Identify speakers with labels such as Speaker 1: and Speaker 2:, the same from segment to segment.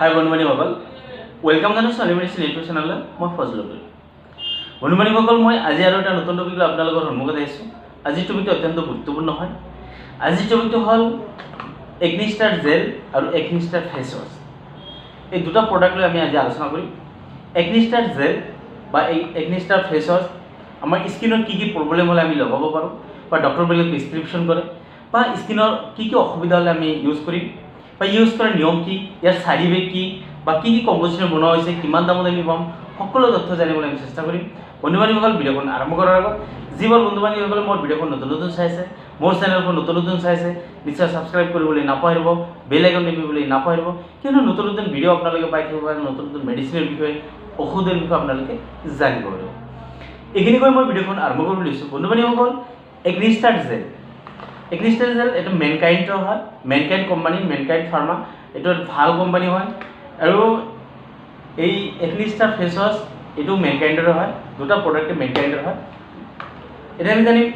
Speaker 1: हाय बंधुबान्धवসকল welcome জানাইছো এলিমেন্টেশন YouTube চেনেললৈ মই ফজলুল বন্ধুবান্ধৱসকল মই আজি আৰু এটা নতুন টপিক লৈ আপোনালোকৰ সন্মুখত আহিছো। আজি টপিকটো অত্যন্ত গুৰুত্বপূৰ্ণ হয়। আজি টপিকটো হ'ল একনি ষ্টাৰ জেল আৰু একনি ষ্টাৰ ফেস ওয়াশ। এই দুটা প্ৰডাক্ট লৈ আমি আজি আলোচনা কৰিম। একনি ষ্টাৰ জেল বা একনি ষ্টাৰ ফেস ওয়াশ আমাৰ স্কিনৰ কি প্ৰব্লেম হ'লে আমি লগাব পাৰো বা ডক্টৰবিলাকে প্ৰেছক্ৰিপশ্যন কৰে বা স্কিনৰ কি অসুবিধা হ'লে আমি ইউজ কৰিম বা ইউজ কৰাৰ নিয়ম কি, ইয়াৰ সাইড ইফেক্ট কি বা কি কম্পোজিশন বনোৱা হৈছে, কিমান দামত আমি পাম, সকলো তথ্য জানিবলৈ আমি চেষ্টা কৰিম। বন্ধুবান্ধৱীসকল ভিডিঅ'খন আৰম্ভ কৰাৰ আগত যিবোৰ বন্ধুবান্ধৱীসকলে মোৰ ভিডিঅ'খন নতুন চাইছে, মোৰ চেনেলখন নতুন চাইছে, নিশ্চয় ছাবস্ক্ৰাইব কৰিবলৈ নাপাহৰিব, বেল আইকন টিপিবলৈ নাপাহৰিব, কিয়নো নতুন ভিডিঅ' আপোনালোকে পাই থাকিব পাৰে, নতুন মেডিচিনৰ বিষয়ে, ঔষধৰ বিষয়ে আপোনালোকে জানিব পাৰিব। এইখিনি কৈ মই ভিডিঅ'খন আৰম্ভ কৰিব লৈছোঁ। বন্ধুবান্ধৱীসকল একনি ষ্টাৰ জেল, একনি ষ্টাৰ জেল এটা মেনকাইণ্ডৰ হয়, মেনকাইণ্ড কোম্পানী, মেনকাইণ্ড ফাৰ্মা, এইটো ভাল কোম্পানী হয়। আৰু এই একনি ষ্টাৰ ফেস ওয়াশ এইটো মেনকাইণ্ডৰ হয়, দুটা প্ৰডাক্টে মেনকাইণ্ডৰ হয়। এতিয়া আমি জানিম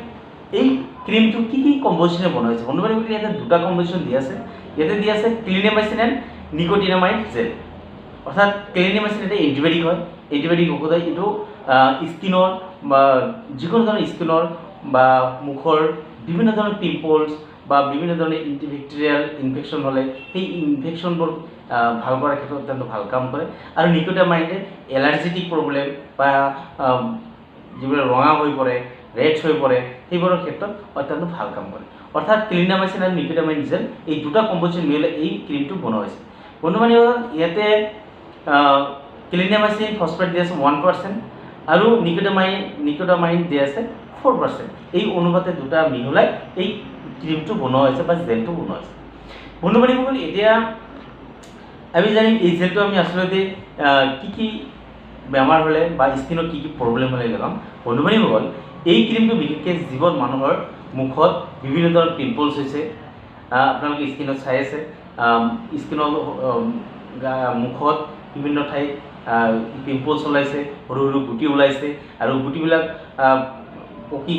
Speaker 1: এই ক্ৰীমটো কি কম্পোজিশনে বনোৱা হৈছে। বন্ধুবান্ধৱীসকল ইয়াতে দুটা কম্পোজিশন দিয়া আছে। ইয়াতে দিয়া আছে ক্লিনেমাইচিন এণ্ড নিকোটিনামাইড জেল, অৰ্থাৎ ক্লিনেমাইচিন এটা এণ্টিবায়টিক হয়, এণ্টিবায়টিক ঔষধ হয়। এইটো স্কিনৰ বা যিকোনো ধৰণৰ স্কিনৰ বা মুখৰ বিভিন্ন ধৰণৰ পিম্পলছ বা বিভিন্ন ধৰণৰ এন্টিবেক্টেৰিয়াল ইনফেকশ্যন হ'লে সেই ইনফেকশ্যনবোৰ ভাল কৰাৰ ক্ষেত্ৰত অত্যন্ত ভাল কাম কৰে। আৰু নিকোটিনামাইডে এলাৰ্জেটিক প্ৰব্লেম বা যিবোৰ ৰঙা হৈ পৰে, ৰেড হৈ পৰে, সেইবোৰৰ ক্ষেত্ৰত অত্যন্ত ভাল কাম কৰে। অৰ্থাৎ ক্লিনেমাইচিন আৰু নিকোটিনামাইড জেল এই দুটা কম্পোজিশন মিলে এই ক্ৰীমটো বনোৱা হৈছে। বন্ধুবান্ধৱীসকল ইয়াতে ক্লিনেমাইচিন ফসফেট দিয়া আছে 1% আৰু নিকোটিনামাইড দিয়া আছে 4%। এই অনুপাতে দুটা মিহলাই এই ক্ৰীমটো বনোৱা হৈছে বা জেলটো বনোৱা হৈছে। বন্ধুবান্ধৱীসকল এতিয়া আমি জানিম এই জেলটো আমি আচলতে কি বেমাৰ হ'লে বা স্কিনৰ কি প্ৰব্লেম হ'লে লগাম। বন্ধুবান্ধৱীসকল এই ক্ৰীমটো বিশেষকৈ যিবোৰ মানুহৰ মুখত বিভিন্ন ধৰণৰ পিম্পলছ হৈছে, আপোনালোকে স্কিনত চাই আছে, স্কিনৰ মুখত বিভিন্ন ঠাইত পিম্পলছ ওলাইছে, সৰু সৰু গুটি ওলাইছে আৰু গুটিবিলাক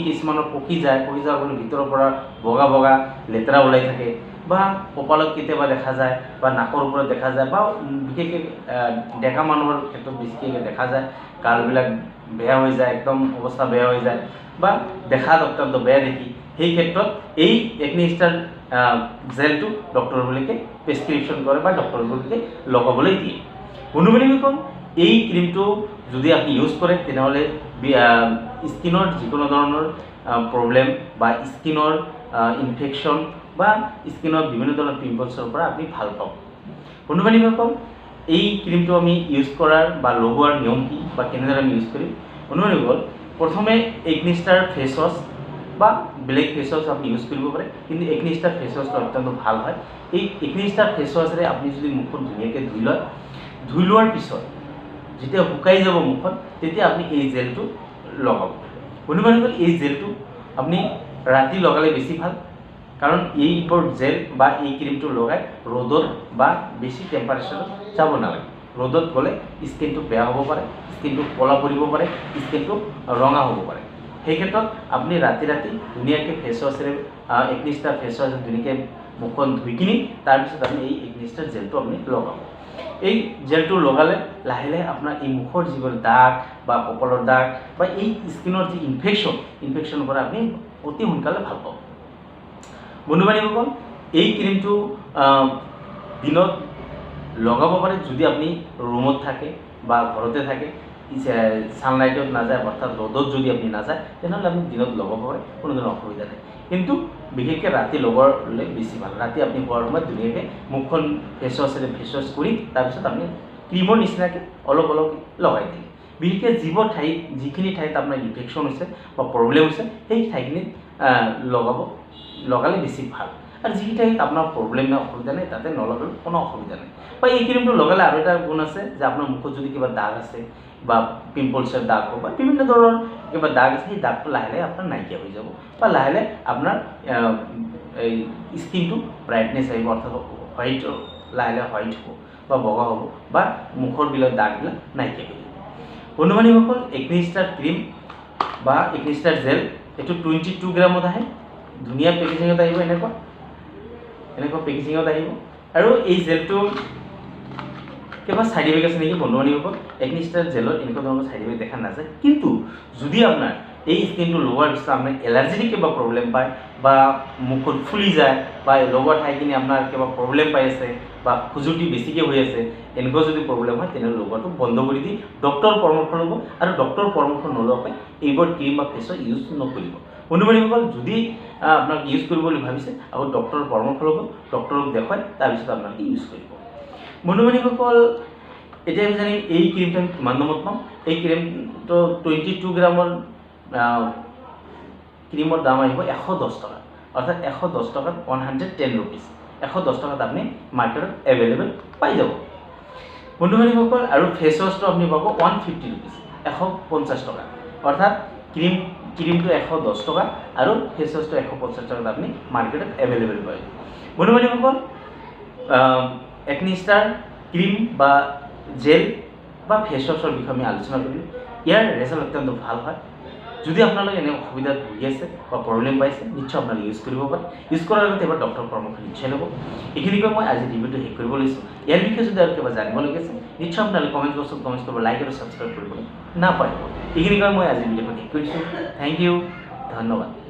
Speaker 1: কিছুমানৰ পকি যায়, যোৱাৰ ফলত ভিতৰৰ পৰা বগা বগা লেতেৰা ওলাই থাকে বা কপালত কেতিয়াবা দেখা যায় বা নাকৰ ওপৰত দেখা যায় বা বিশেষকৈ ডেকা মানুহৰ ক্ষেত্ৰত বেছিকৈ দেখা যায়, গালবিলাক বেয়া হৈ যায়, একদম অৱস্থা বেয়া হৈ যায় বা দেখাত অত্যন্ত বেয়া দেখি। সেই ক্ষেত্ৰত এই একনি ষ্টাৰ জেলটো ডক্টৰবিলাকে প্ৰেছক্ৰিপশ্যন কৰে বা ডক্টৰবিলাকে লগাবলৈ দিয়ে। বন্ধুবান্ধৱীসকল এই ক্ৰীমটো যদি আপুনি ইউজ কৰে তেনেহ'লে স্কিনৰ যিকোনো ধৰণৰ প্ৰব্লেম বা স্কিনৰ ইনফেকশ্যন বা স্কিনৰ বিভিন্ন ধৰণৰ পিম্পলছৰ পৰা আপুনি ভাল পাব। বন্ধুবান্ধৱীসকল এই ক্ৰীমটো আমি ইউজ কৰাৰ বা লগোৱাৰ নিয়ম কি বা কেনেদৰে আমি ইউজ কৰিম। বন্ধুবান্ধৱীসকল প্ৰথমে একনি ষ্টাৰ ফেস ওয়াশ বা বেলেগ ফেস ওয়াশ আপুনি ইউজ কৰিব পাৰে, কিন্তু একনি ষ্টাৰ ফেস ওয়াশটো অত্যন্ত ভাল হয়। এই একনি ষ্টাৰ ফেস ওয়াশেৰে আপুনি যদি মুখখন ধুনীয়াকৈ ধুই লোৱাৰ পিছত যেতিয়া শুকাই যাব মুখখন, তেতিয়া আপুনি এই জেলটো লগাব। বন্ধুবান্ধৱীসকল এই জেলটো আপুনি ৰাতি লগালে বেছি ভাল, কাৰণ এইবোৰ জেল বা এই ক্ৰীমটো লগাই ৰ'দত বা বেছি টেম্পাৰেচাৰত যাব নালাগে। ৰ'দত গ'লে স্কিনটো বেয়া হ'ব পাৰে, স্কিনটো ক'লা পৰিব পাৰে, স্কিনটো ৰঙা হ'ব পাৰে। সেই ক্ষেত্ৰত আপুনি ৰাতি ধুনীয়াকৈ ফেচ ৱাশেৰে একনি ষ্টাৰ ফেচ ৱাশেৰে ধুনীয়াকৈ মুখখন ধুই কিনি তাৰপিছত আপুনি এই একনি ষ্টাৰ জেলটো আপুনি লগাব। এই জেলটো লগালে লাহে লাহে আপোনাৰ এই মুখৰ যিবোৰ দাগ বা কপালৰ দাগ বা এই স্কিনৰ যি ইনফেকশ্যনৰ পৰা আপুনি অতি সোনকালে ভাল পাব। বন্ধুবান্ধৱীসকল এই ক্ৰীমটো দিনত লগাব পাৰে যদি আপুনি ৰুমত থাকে বা ঘৰতে থাকে, ছানলাইটত নাযায়, অৰ্থাৎ ৰ'দত যদি আপুনি নাযায়, তেনেহ'লে আপুনি দিনত লগাব পাৰে, কোনো ধৰণৰ অসুবিধা নাই। কিন্তু বিশেষকৈ ৰাতি লগালে বেছি ভাল। ৰাতি আপুনি শোৱাৰ সময়ত ধুনীয়াকৈ মুখখন ফেচ ৱাশেৰে ফেচ ৱাশ কৰি তাৰপিছত আপুনি ক্ৰীমৰ নিচিনাকৈ অলপ লগাই দিয়ে। বিশেষকৈ যিখিনি ঠাইত আপোনাৰ ইনফেকশ্যন হৈছে বা প্ৰব্লেম হৈছে সেই ঠাইখিনিত লগালে বেছি ভাল। আৰু যিখিনি ঠাইত আপোনাৰ প্ৰব্লেম নাই, অসুবিধা নাই, তাতে নলগালেও কোনো অসুবিধা নাই। বা এই ক্ৰীমটো লগালে আৰু এটা গুণ আছে যে আপোনাৰ মুখত যদি কিবা দাগ আছে বা পিম্পলছৰ দাগ হওক বা বিভিন্ন ধৰণৰ কিবা দাগ আছে, সেই দাগটো লাহে লাহে আপোনাৰ নাইকিয়া হৈ যাব বা লাহে লাহে আপোনাৰ এই স্কিনটো ব্ৰাইটনেছ আহিব, অৰ্থাৎ হোৱাইট লাহে লাহে হোৱাইট হ'ব বা বগা হ'ব বা মুখৰ দাগবিলাক নাইকিয়া হৈ যাব। বন্ধুবান্ধৱীসকল একনি ষ্টাৰ ক্ৰীম বা একনি ষ্টাৰ জেল এইটো 22 গ্ৰামত আহে, ধুনীয়া পেকেজিঙত আহিব, এনেকুৱা পেকেজিঙত আহিব। আৰু এই জেলটো কিবা সাইড ইফেক্ট আছে নেকি বন্ধু বান্ধৱীসকল একনিষ্টাৰ জেলত এনেকুৱা ধৰণৰ সাইড ইফেক্ট দেখা নাযায় কিন্তু যদি আপোনাৰ এই স্কিনটো লগোৱাৰ পিছত আপোনাৰ এলাৰ্জিটিক কিবা প্ৰব্লেম পায় বা মুখত ফুলি যায় বা লগোৱা ঠাইখিনি আপোনাৰ কিবা প্ৰব্লেম পাই আছে বা খুজুতি বেছিকৈ হৈ আছে এনেকুৱা যদি প্ৰব্লেম হয় তেনেহ'লে লগোৱাটো বন্ধ কৰি দি ডক্টৰৰ পৰামৰ্শ ল'ব আৰু ডক্টৰৰ পৰামৰ্শ নলোৱাকৈ এইবোৰ ক্ৰীম বা ফেচ ৱাছ ইউজ নকৰিব বন্ধু বান্ধৱীসকল যদি আপোনাক ইউজ কৰিব বুলি ভাবিছে আকৌ ডক্টৰৰ পৰামৰ্শ ল'ব ডক্টৰক দেখুৱাই তাৰপিছত আপোনালোকে ইউজ কৰিব বন্ধু বান্ধৱীসকল এতিয়া আমি জানিম এই ক্ৰীমটো আমি কিমান দামত পাম এই ক্ৰীমটো 22 গ্ৰামৰ ক্ৰীমৰ দাম আহিব 110 টকা অৰ্থাৎ 110 টকাত 110 रुपीस 110 টকাত আপুনি মাৰ্কেটত এভেইলেবল পাই যাব বন্ধু বান্ধৱীসকল আৰু ফেচ ৱাছটো আপুনি পাব 150 रुपीस 150 টকা অৰ্থাৎ ক্ৰীমটো 110 টকা আৰু ফেচ ৱাছটো 150 টকাত আপুনি মাৰ্কেটত এভেইলেবল পাই যাব বন্ধু বান্ধৱীসকল একনিষ্টাৰ ক্ৰীম বা জেল বা ফেচ ৱাছৰ বিষয়ে আমি আলোচনা কৰিলোঁ ইয়াৰ ৰেজাল্ট অত্যন্ত ভাল হয় যদি আপোনালোকে এনে অসুবিধাত ভুগি আছে বা প্ৰব্লেম পাইছে নিশ্চয় আপোনালোকে ইউজ কৰিব পাৰে ইউজ কৰাৰ আগতে এবাৰ ডক্টৰৰ পৰামৰ্শ নিশ্চয় ল'ব এইখিনি কৈ মই আজি ৰিভিউটো শেষ কৰিব লৈছোঁ ইয়াৰ বিষয়ে যদি আৰু কিবা জানিবলগীয়া আছে নিশ্চয় আপোনালোকে কমেণ্ট বক্সত কমেণ্ট কৰিব লাইক আৰু ছাবস্ক্ৰাইব কৰিবলৈ নাপাহৰিব এইখিনি কৈ মই আজি ভিডিঅ'টো শেষ কৰিছোঁ থেংক ইউ ধন্যবাদ